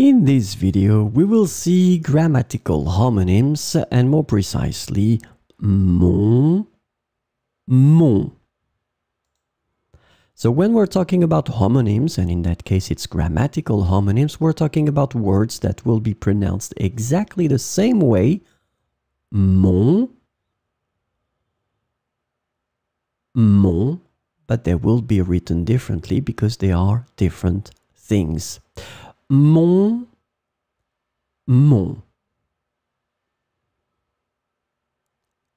In this video, we will see grammatical homonyms and more precisely, mon. So when we're talking about homonyms, and in that case it's grammatical homonyms, we're talking about words that will be pronounced exactly the same way, mon, but they will be written differently because they are different things. Mon.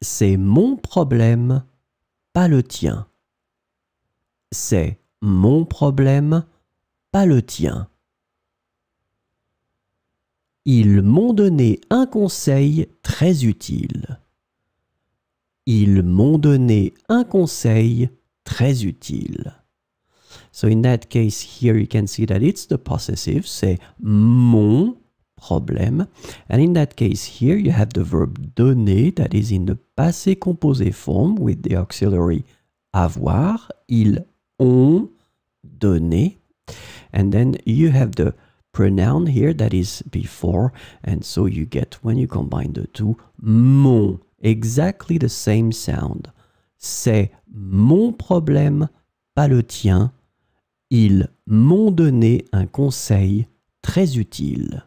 C'est mon problème, pas le tien. C'est mon problème, pas le tien. Ils m'ont donné un conseil très utile. Ils m'ont donné un conseil très utile. So in that case here you can see that it's the possessive, c'est mon problème. And in that case here you have the verb donner that is in the passé composé form with the auxiliary avoir. Ils ont donné. And then you have the pronoun here that is before. And so you get, when you combine the two, mon. Exactly the same sound. C'est mon problème, pas le tien. Ils m'ont donné un conseil très utile.